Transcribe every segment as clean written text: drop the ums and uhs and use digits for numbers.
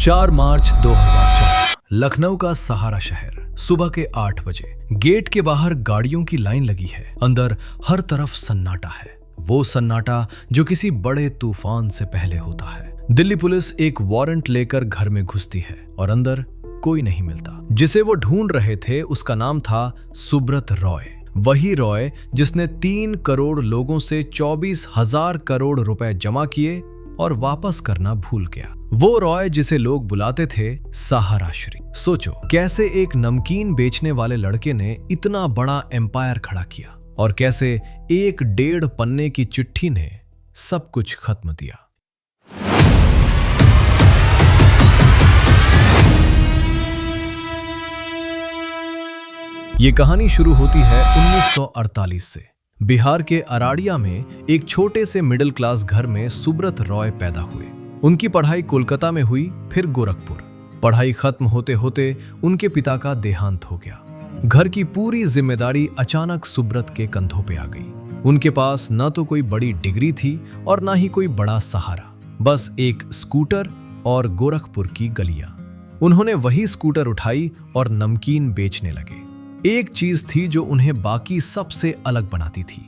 4 मार्च 2014 लखनऊ का सहारा शहर। सुबह के 8 बजे गेट के बाहर गाड़ियों की लाइन लगी है। अंदर हर तरफ सन्नाटा है, वो सन्नाटा जो किसी बड़े तूफान से पहले होता है। दिल्ली पुलिस एक वारंट लेकर घर में घुसती है और अंदर कोई नहीं मिलता। जिसे वो ढूंढ रहे थे उसका नाम था सुब्रत रॉय। वही रॉय जिसने 3 करोड़ लोगों से 24,000 करोड़ रुपए जमा किए और वापस करना भूल गया। वो रॉय जिसे लोग बुलाते थे सहारा श्री। सोचो कैसे एक नमकीन बेचने वाले लड़के ने इतना बड़ा एम्पायर खड़ा किया और कैसे 1.5 पन्ने की चिट्ठी ने सब कुछ खत्म दिया। ये कहानी शुरू होती है 1948 से। बिहार के अराड़िया में एक छोटे से मिडिल क्लास घर में सुब्रत रॉय पैदा हुए। उनकी पढ़ाई कोलकाता में हुई, फिर गोरखपुर। पढ़ाई खत्म होते होते उनके पिता का देहांत हो गया। घर की पूरी जिम्मेदारी अचानक सुब्रत के कंधों पे आ गई। उनके पास न तो कोई बड़ी डिग्री थी और ना ही कोई बड़ा सहारा, बस एक स्कूटर और गोरखपुर की गलियां। उन्होंने वही स्कूटर उठाई और नमकीन बेचने लगे। एक चीज थी जो उन्हें बाकी सबसे अलग बनाती थी,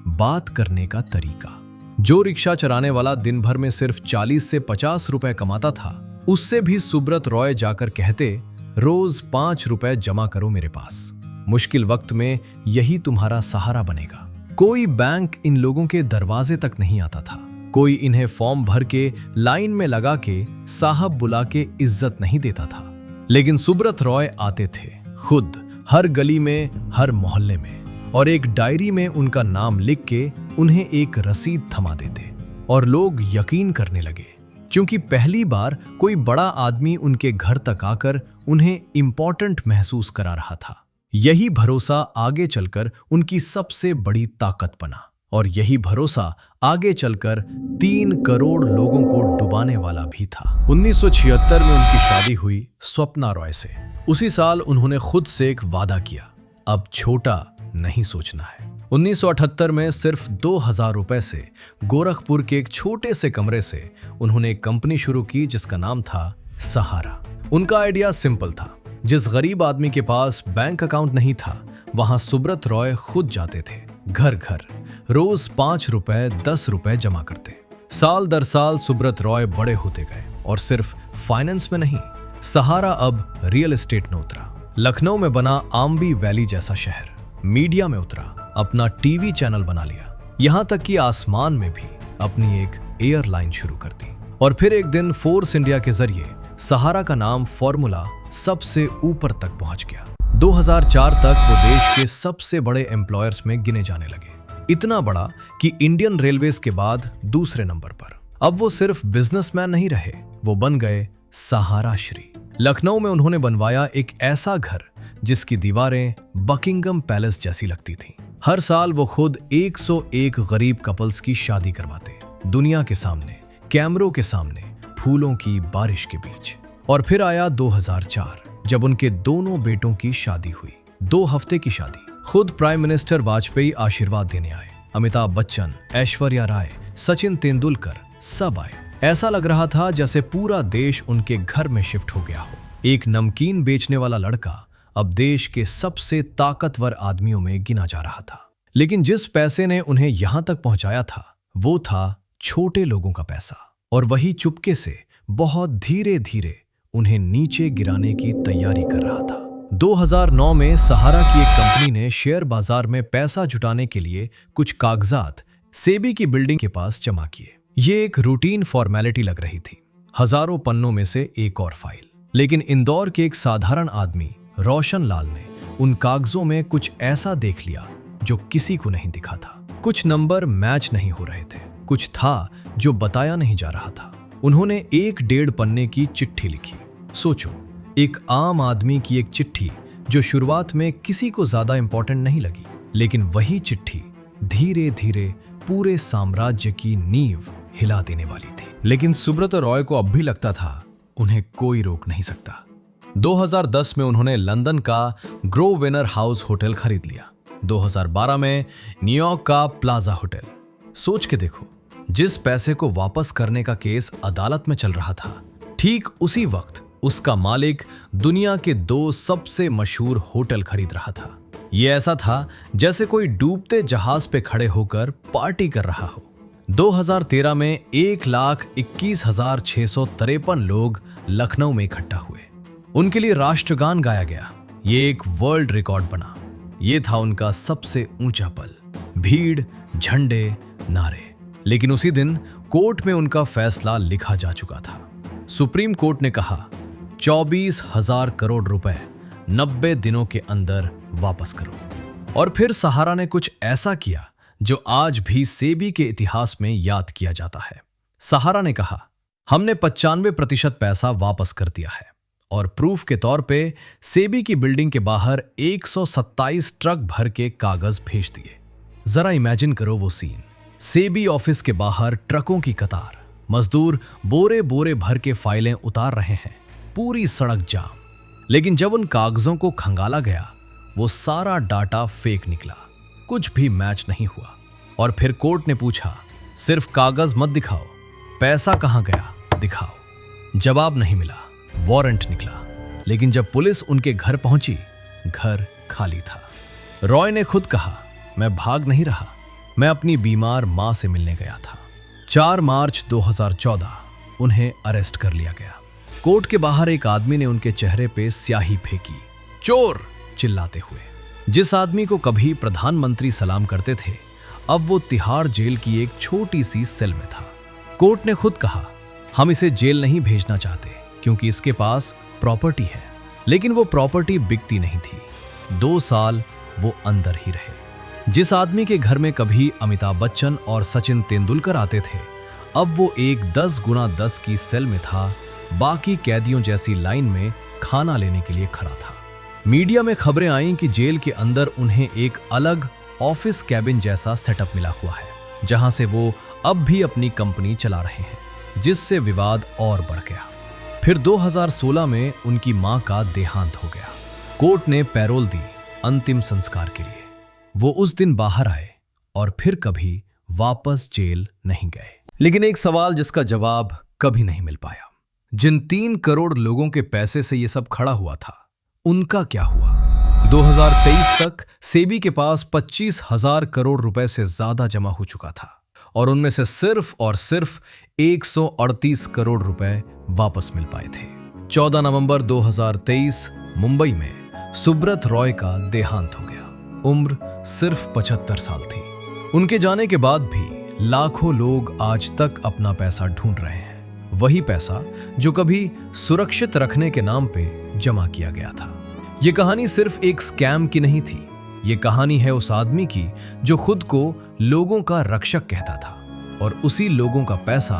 बात करने का तरीका। जो रिक्शा चलाने वाला दिन भर में सिर्फ 40 से 50 रुपए कमाता था, उससे भी सुब्रत रॉय जाकर कहते, रोज 5 रुपए जमा करो मेरे पास। मुश्किल वक्त में यही तुम्हारा सहारा बनेगा। कोई बैंक इन लोगों के दरवाजे तक नहीं आता था। कोई इन्हें फॉर्म भर के लाइन में लगा के साहब बुला के इज्जत नहीं देता था। लेकिन सुब्रत रॉय आते थे खुद, हर गली में, हर मोहल्ले में, और एक डायरी में उनका नाम लिख के उन्हें एक रसीद थमा देते और लोग यकीन करने लगे, क्योंकि पहली बार कोई बड़ा आदमी उनके घर तक आकर उन्हें इंपॉर्टेंट महसूस करा रहा था। यही भरोसा आगे चलकर उनकी सबसे बड़ी ताकत बना और यही भरोसा आगे चलकर 3 करोड़ लोगों को डुबाने वाला भी था। 1976 में उनकी शादी हुई स्वप्ना रॉय से। उसी साल उन्होंने खुद से एक वादा किया, अब छोटा नहीं सोचना है। 1978 में सिर्फ 2,000 रुपए से गोरखपुर के एक छोटे से कमरे से उन्होंने एक कंपनी शुरू की जिसका नाम था सहारा। उनका आइडिया सिंपल था। जिस गरीब आदमी के पास बैंक अकाउंट नहीं था, वहां सुब्रत रॉय खुद जाते थे, घर घर, रोज 5 रुपए 10 रुपए जमा करते। साल दर साल सुब्रत रॉय बड़े होते गए और सिर्फ फाइनेंस में नहीं, सहारा अब रियल एस्टेट में उतरा। लखनऊ में बना आम्बी वैली जैसा शहर, मीडिया में उतरा, अपना टीवी चैनल बना लिया, यहां तक कि आसमान में भी अपनी एक एयरलाइन शुरू कर दी। और फिर एक दिन फोर्स इंडिया के जरिए सहारा का नाम फॉर्मूला सबसे ऊपर तक पहुंच गया। 2004 तक वो देश के सबसे बड़े एम्प्लॉयर्स में गिने जाने लगे। इतना बड़ा कि इंडियन रेलवेज के बाद दूसरे नंबर पर। अब वो सिर्फ बिजनेसमैन नहीं रहे, वो बन गए सहारा श्री। लखनऊ में उन्होंने बनवाया एक ऐसा घर जिसकी दीवारें बकिंगम पैलेस जैसी लगती थीं। हर साल वो खुद 101 गरीब कपल्स की शादी करवाते, दुनिया के सामने, कैमरों के सामने, फूलों की बारिश के बीच। और फिर आया 2004, जब उनके दोनों बेटों की शादी हुई। 2 हफ्ते की शादी। खुद प्राइम मिनिस्टर वाजपेयी आशीर्वाद देने आए। अमिताभ बच्चन, ऐश्वर्या राय, सचिन तेंदुलकर सब आए। ऐसा लग रहा था जैसे पूरा देश उनके घर में शिफ्ट हो गया हो। एक नमकीन बेचने वाला लड़का अब देश के सबसे ताकतवर आदमियों में गिना जा रहा था। लेकिन जिस पैसे ने उन्हें यहां तक पहुंचाया था, वो था छोटे लोगों का पैसा, और वही चुपके से बहुत धीरे धीरे उन्हें नीचे गिराने की तैयारी कर रहा था। 2009 में सहारा की एक कंपनी ने शेयर बाजार में पैसा जुटाने के लिए कुछ कागजात सेबी की बिल्डिंग के पास जमा किए। ये एक रूटीन फॉर्मेलिटी लग रही थी, हजारों पन्नों में से एक और फाइल। लेकिन इंदौर के एक साधारण आदमी रोशन लाल ने उन कागजों में कुछ ऐसा देख लिया जो किसी को नहीं दिखा था। कुछ नंबर मैच नहीं हो रहे थे, कुछ था जो बताया नहीं जा रहा था। उन्होंने 1.5 पन्ने की चिट्ठी लिखी। सोचो, एक आम आदमी की एक चिट्ठी जो शुरुआत में किसी को ज्यादा इंपॉर्टेंट नहीं लगी, लेकिन वही चिट्ठी धीरे धीरे पूरे साम्राज्य की नींव हिला देने वाली थी। लेकिन सुब्रत रॉय को अब भी लगता था उन्हें कोई रोक नहीं सकता। 2010 में उन्होंने लंदन का ग्रोवेनर हाउस होटल खरीद लिया। 2012 में न्यूयॉर्क का प्लाजा होटल। सोच के देखो, जिस पैसे को वापस करने का केस अदालत में चल रहा था, ठीक उसी वक्त उसका मालिक दुनिया के 2 सबसे मशहूर होटल खरीद रहा था। ये ऐसा था जैसे कोई डूबते जहाज पे खड़े होकर पार्टी कर रहा हो। 2013 में 1,21,653 लोग लखनऊ में इकट्ठा हुए। उनके लिए राष्ट्रगान गाया गया। ये एक वर्ल्ड रिकॉर्ड बना। ये था उनका सबसे ऊंचा पल। भीड़, झंडे, नारे। लेकिन उसी दिन कोर्ट में उनका फैसला लिखा जा चुका था। सुप्रीम कोर्ट ने कहा 24,000 करोड़ रुपए 90 दिनों के अंदर वापस करो। और फिर सहारा ने कुछ ऐसा किया जो आज भी सेबी के इतिहास में याद किया जाता है। सहारा ने कहा, हमने 95% पैसा वापस कर दिया है और प्रूफ के तौर पे सेबी की बिल्डिंग के बाहर 127 ट्रक भर के कागज भेज दिए। जरा इमेजिन करो वो सीन। सेबी ऑफिस के बाहर ट्रकों की कतार, मजदूर बोरे बोरे भर के फाइलें उतार रहे हैं, पूरी सड़क जाम। लेकिन जब उन कागजों को खंगाला गया, वो सारा डाटा फेक निकला, कुछ भी मैच नहीं हुआ। और फिर कोर्ट ने पूछा, सिर्फ कागज मत दिखाओ, पैसा कहां गया दिखाओ। जवाब नहीं मिला, वारंट निकला। लेकिन जब पुलिस उनके घर पहुंची, घर खाली था। रॉय ने खुद कहा, मैं भाग नहीं रहा, मैं अपनी बीमार मां से मिलने गया था। 4 मार्च 2014 उन्हें अरेस्ट कर लिया गया। कोर्ट के बाहर एक आदमी ने उनके चेहरे पे स्याही फेंकी, चोर चिल्लाते हुए। जिस आदमी को कभी प्रधानमंत्री सलाम करते थे, अब वो तिहाड़ जेल की एक छोटी सी सेल में था। कोर्ट ने खुद कहा, हम इसे जेल नहीं भेजना चाहते क्योंकि इसके पास प्रॉपर्टी है। लेकिन वो प्रॉपर्टी बिकती नहीं थी। 2 साल वो अंदर ही रहे। जिस आदमी के घर में कभी अमिताभ बच्चन और सचिन तेंदुलकर आते थे, अब वो एक 10 गुना 10 की सेल में था, बाकी कैदियों जैसी लाइन में खाना लेने के लिए खड़ा था। मीडिया में खबरें आईं कि जेल के अंदर उन्हें एक अलग ऑफिस कैबिन जैसा सेटअप मिला हुआ है, जहां से वो अब भी अपनी कंपनी चला रहे हैं, जिससे विवाद और बढ़ गया। फिर 2016 में उनकी मां का देहांत हो गया। कोर्ट ने पैरोल दी अंतिम संस्कार के लिए। वो उस दिन बाहर आए और फिर कभी वापस जेल नहीं गए। लेकिन एक सवाल जिसका जवाब कभी नहीं मिल पाया, जिन 3 करोड़ लोगों के पैसे से ये सब खड़ा हुआ था, उनका क्या हुआ? 2023 तक सेबी के पास 25,000 करोड़ रुपए से ज्यादा जमा हो चुका था और उनमें से सिर्फ और सिर्फ 138 करोड़ रुपए वापस मिल पाए थे। 14 नवंबर 2023 मुंबई में सुब्रत रॉय का देहांत हो गया। उम्र सिर्फ 75 साल थी। उनके जाने के बाद भी लाखों लोग आज तक अपना पैसा ढूंढ रहे हैं, वही पैसा जो कभी सुरक्षित रखने के नाम पे जमा किया गया था। ये कहानी सिर्फ एक स्कैम की नहीं थी, ये कहानी है उस आदमी की जो खुद को लोगों का रक्षक कहता था और उसी लोगों का पैसा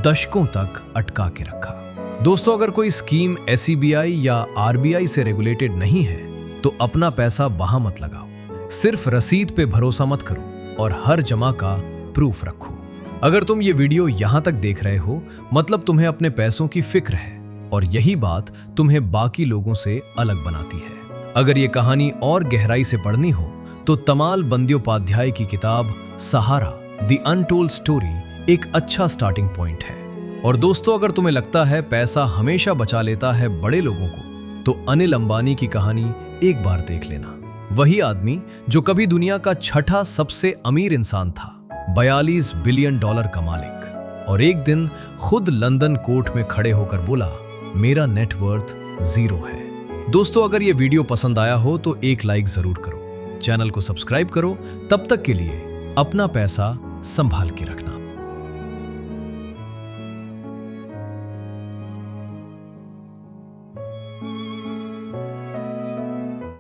दशकों तक अटका के रखा। दोस्तों, अगर कोई स्कीम SEBI या RBI से रेगुलेटेड नहीं है तो अपना पैसा वहां मत लगाओ। सिर्फ रसीद पे भरोसा मत करो और हर जमा का प्रूफ रखो। अगर तुम ये वीडियो यहां तक देख रहे हो, मतलब तुम्हें अपने पैसों की फिक्र है और यही बात तुम्हें बाकी लोगों से अलग बनाती है। अगर ये कहानी और गहराई से पढ़नी हो तो तमाल बंद्योपाध्याय की किताब सहारा द अनटोल्ड स्टोरी एक अच्छा स्टार्टिंग पॉइंट है। और दोस्तों, अगर तुम्हें लगता है पैसा हमेशा बचा लेता है बड़े लोगों को, तो अनिल अंबानी की कहानी एक बार देख लेना। वही आदमी जो कभी दुनिया का 6ठा सबसे अमीर इंसान था, 42 बिलियन डॉलर का मालिक, और एक दिन खुद लंदन कोर्ट में खड़े होकर बोला, मेरा नेटवर्थ 0 है। दोस्तों, अगर ये वीडियो पसंद आया हो तो एक लाइक जरूर करो, चैनल को सब्सक्राइब करो। तब तक के लिए अपना पैसा संभाल के रखना।